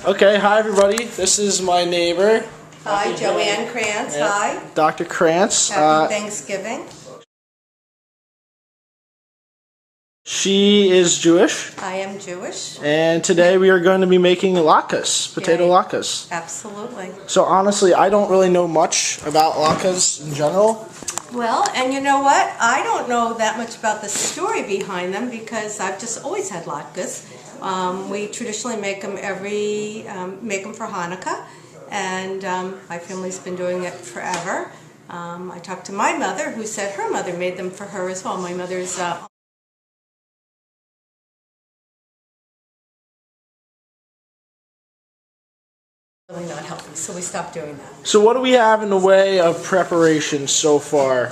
Okay, hi everybody. This is my neighbor. Hi, Joanne Krantz. Yep. Hi. Dr. Krantz. Happy Thanksgiving. She is Jewish. I am Jewish. And today we are going to be making latkes, potato latkes. Absolutely. So honestly, I don't really know much about latkes in general. Well, and you know what? I don't know that much about the story behind them because I've just always had latkes. We traditionally make them for Hanukkah, and my family's been doing it forever. I talked to my mother, who said her mother made them for her as well. My mother's really not healthy, so we stopped doing that. So what do we have in the way of preparation so far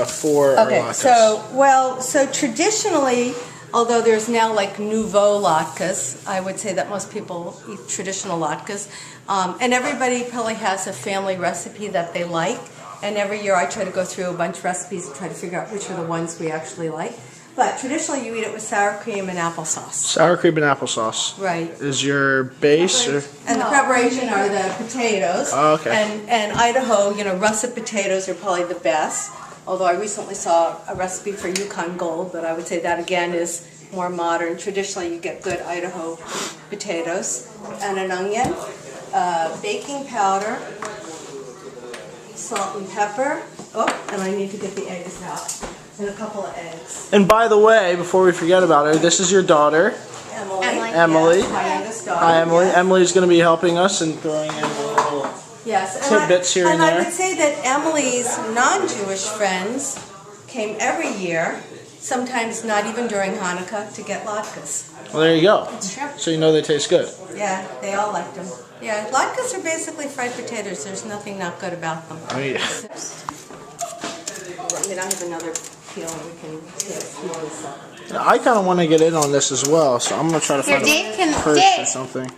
for our latkes? So traditionally, although there's now like nouveau latkes, I would say that most people eat traditional latkes, and everybody probably has a family recipe that they like, and every year I try to go through a bunch of recipes and try to figure out which are the ones we actually like. But traditionally you eat it with sour cream and applesauce. Sour cream and applesauce. Right. Is your base? And the preparation are the potatoes. Oh, okay. And Idaho, russet potatoes are probably the best. Although I recently saw a recipe for Yukon Gold, but I would say that again is more modern. Traditionally you get good Idaho potatoes and an onion, baking powder, salt and pepper. Oh, and I need to get the eggs out. And a couple of eggs. And by the way, before we forget about her, this is your daughter, Emily. Yes, my youngest daughter. Hi, Emily. Yes. Emily's going to be helping us and throwing in little tidbits here and there. I would say that Emily's non-Jewish friends came every year, sometimes not even during Hanukkah, to get latkes. Well, there you go. It's true. So you know they taste good. Yeah, they all liked them. Yeah, latkes are basically fried potatoes. There's nothing not good about them. Oh, yeah. I have another peel we can take. I kind of want to get in on this as well, so I'm going to try to find a purse or something.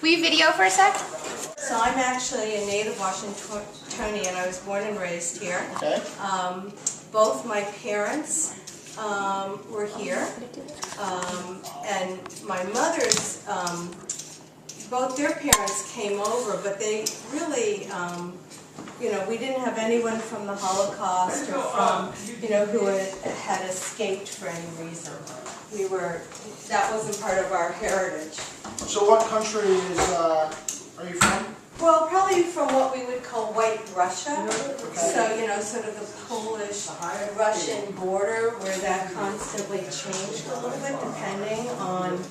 Will you video for a sec? So I'm actually a native Washingtonian. I was born and raised here. Okay. Both my parents were here, and my mother's, both their parents came over, but they really, we didn't have anyone from the Holocaust or from, who had escaped for any reason. That wasn't part of our heritage. So what country are you from? Well, probably from what we would call White Russia. So, sort of the Polish-Russian border where that constantly changed a little bit depending on,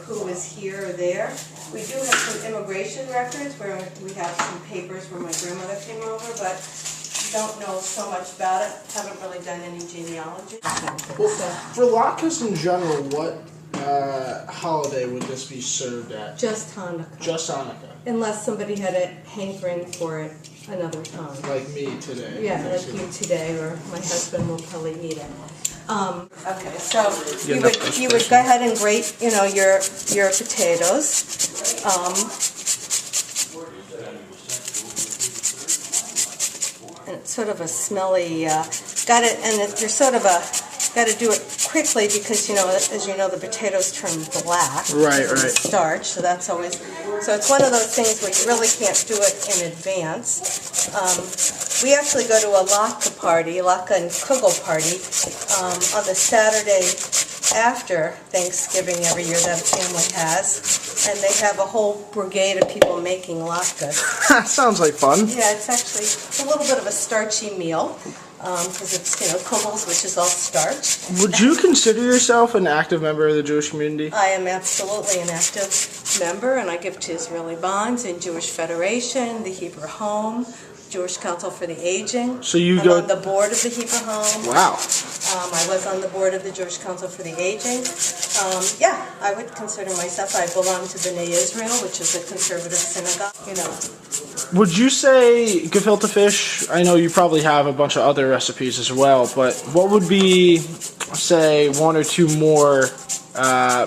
who was here or there. We do have some immigration records where we have some papers where my grandmother came over, but don't know so much about it. Haven't really done any genealogy. Well, for latkes in general, what holiday would this be served at? Just Hanukkah. Just Hanukkah. Unless somebody had a hankering for it another time. Like me today. Yeah, like you today, or my husband will probably eat it. Okay, so you would go ahead and grate, your potatoes. And it's sort of a smelly. You're sort of got to do it quickly because as you know, the potatoes turn black. Right. Starch, so that's always. So it's one of those things where you really can't do it in advance. We actually go to a latke and kugel party, on the Saturday after Thanksgiving every year that a family has, and they have a whole brigade of people making latkes. That sounds like fun. Yeah, it's a little bit of a starchy meal. Because it's, kugels, which is all starch. Would you consider yourself an active member of the Jewish community? I am absolutely an active member, and I give to Israeli Bonds and Jewish Federation, the Hebrew Home, Jewish Council for the Aging. So I'm on the board of the Hebrew Home. Wow. I was on the board of the Jewish Council for the Aging. Yeah, I would consider myself. I belong to B'nai Israel, which is a conservative synagogue. Would you say gefilte fish? I know you probably have a bunch of other recipes as well, but what would be, say, one or two more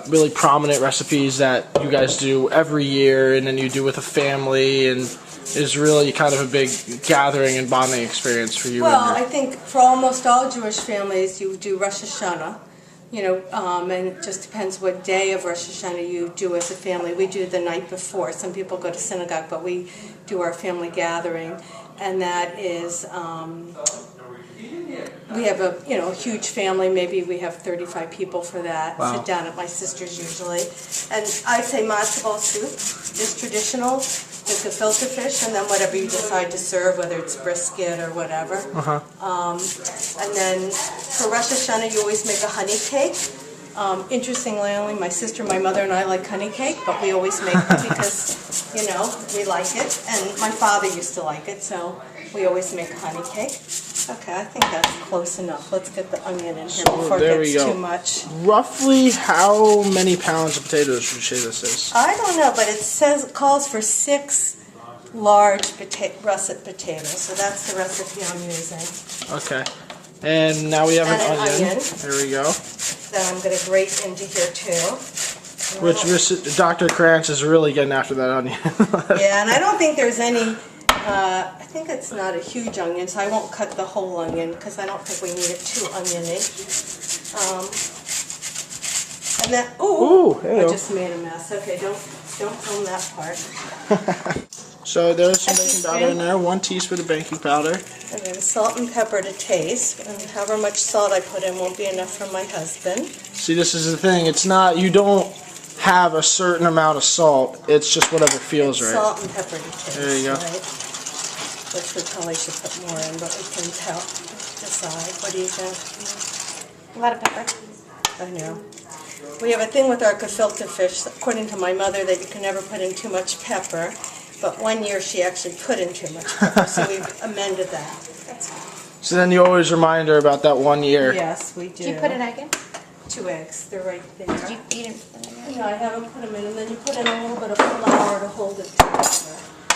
really prominent recipes that you guys do every year, and then you do with a family, and is really kind of a big gathering and bonding experience for you? Well, I think for almost all Jewish families, you do Rosh Hashanah, and it just depends what day of Rosh Hashanah you do as a family. We do the night before. Some people go to synagogue, but we do our family gathering, and that is, we have a huge family. Maybe we have 35 people for that. Wow. Sit down at my sister's usually, and I say matzo ball soup is traditional. The gefilte fish, and then whatever you decide to serve, whether it's brisket or whatever. And then for Rosh Hashanah, you always make a honey cake. Interestingly, only my sister, my mother, and I like honey cake, but we always make it because, we like it. And my father used to like it, so we always make a honey cake. Okay, I think that's close enough. Let's get the onion in here before it gets too much. Roughly how many pounds of potatoes would you say this is? I don't know, but it calls for 6 large russet potatoes, so that's the recipe I'm using. Okay. And now we have an onion. onion. There we go. That I'm going to grate into here too. Which Dr. Krantz is really getting after that onion. Yeah, and I don't think there's any, I think it's not a huge onion, so I won't cut the whole onion because I don't think we need it too oniony. And then, I just made a mess. Okay, don't film that part. So there's some baking powder in there, 1 teaspoon of baking powder. And then salt and pepper to taste. And however much salt I put in won't be enough for my husband. See, this is the thing. It's not, you don't have a certain amount of salt. It's just whatever feels right. Salt and pepper to taste. There you go. Right? Which we probably should put more in, but we can decide. What do you think? A lot of pepper. I know. We have a thing with our gefilte fish, according to my mother, that you can never put in too much pepper. But one year she actually put in too much pepper, so we've amended that. That's good. So then you always remind her about that 1 year. Yes, we do. Did you put an egg in? 2 eggs. They're right there. Did you didn't put an egg in? No, I haven't put them in, and then you put in a little bit of flour to hold it together.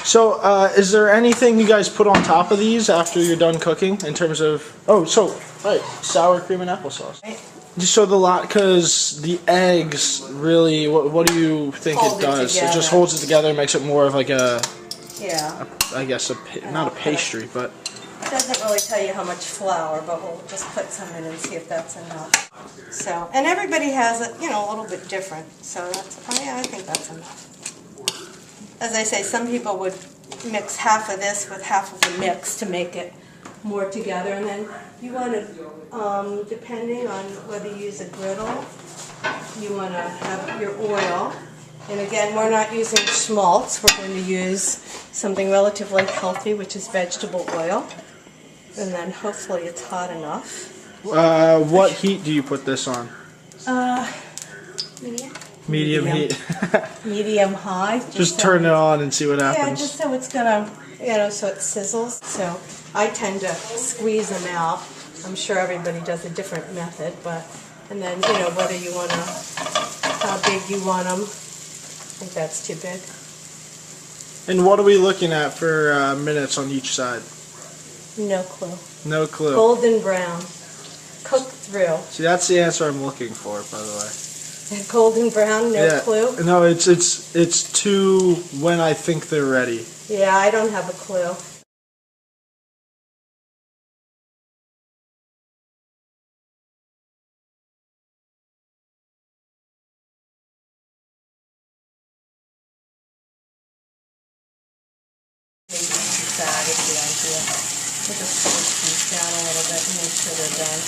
So, is there anything you guys put on top of these after you're done cooking in terms of? Sour cream and applesauce. Right. Just so the latkes, the eggs really. What do you think Hold it it does? It together. just holds it together, makes it more of like a. Yeah. I guess not a pastry, but. It doesn't really tell you how much flour, but we'll just put some in and see if that's enough. So, and everybody has it, a little bit different. So that's, I think that's enough. As I say, some people would mix half of this with half of the mix to make it more together, and then you want to, depending on whether you use a griddle, you want to have your oil. And again, we're not using schmaltz. We're going to use something relatively healthy, which is vegetable oil. And then hopefully it's hot enough. What heat do you put this on? Medium. Medium heat. Medium high. Just turn it on and see what happens. Yeah, just so it's gonna, so it sizzles. So I tend to squeeze them out. I'm sure everybody does a different method, and then whether you want how big you want them. I think that's too big. And what are we looking at for minutes on each side? No clue. No clue. Golden brown. Cook through. See, that's the answer I'm looking for, by the way. Golden brown, no clue? No, it's to when I think they're ready. Yeah, I don't have a clue. Maybe that is the idea. We'll just push these down a little bit and make sure they're done.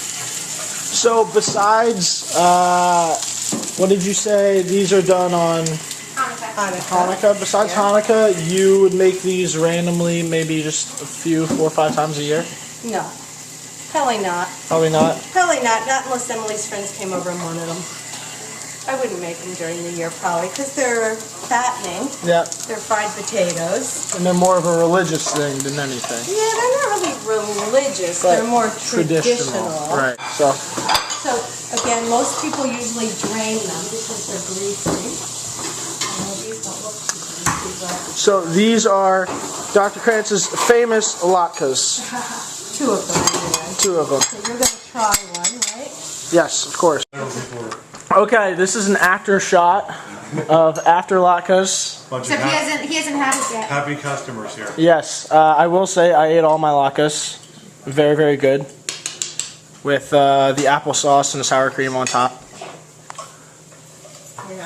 So besides, what did you say? These are done on Hanukkah. Besides Hanukkah, you would make these randomly, maybe just a few, 4 or 5 times a year? No, probably not. Probably not? Probably not unless Emily's friends came over and wanted them. I wouldn't make them during the year probably because they're fattening. Yeah. They're fried potatoes. And they're more of a religious thing than anything. Yeah, they're not really religious. But they're more traditional. Right. So again, most people usually drain them because they're greasy. These don't look too greasy, but So these are Dr. Krantz's famous latkes. 2 of them anyway. 2 of them. So you're going to try one, right? Yes, of course. Okay, this is an after shot of after latkes. Except he hasn't had it yet. Happy customers here. Yes, I will say I ate all my latkes. Very, very good. with the applesauce and the sour cream on top.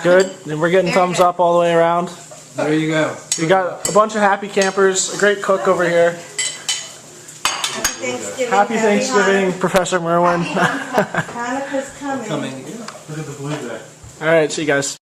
Good. And we're getting thumbs up all the way around. There you go. We got a bunch of happy campers, a great cook over here. Thanksgiving. Happy Thanksgiving, Professor Merwin. Hanukkah's coming. Look at the blue there. All right, see you guys.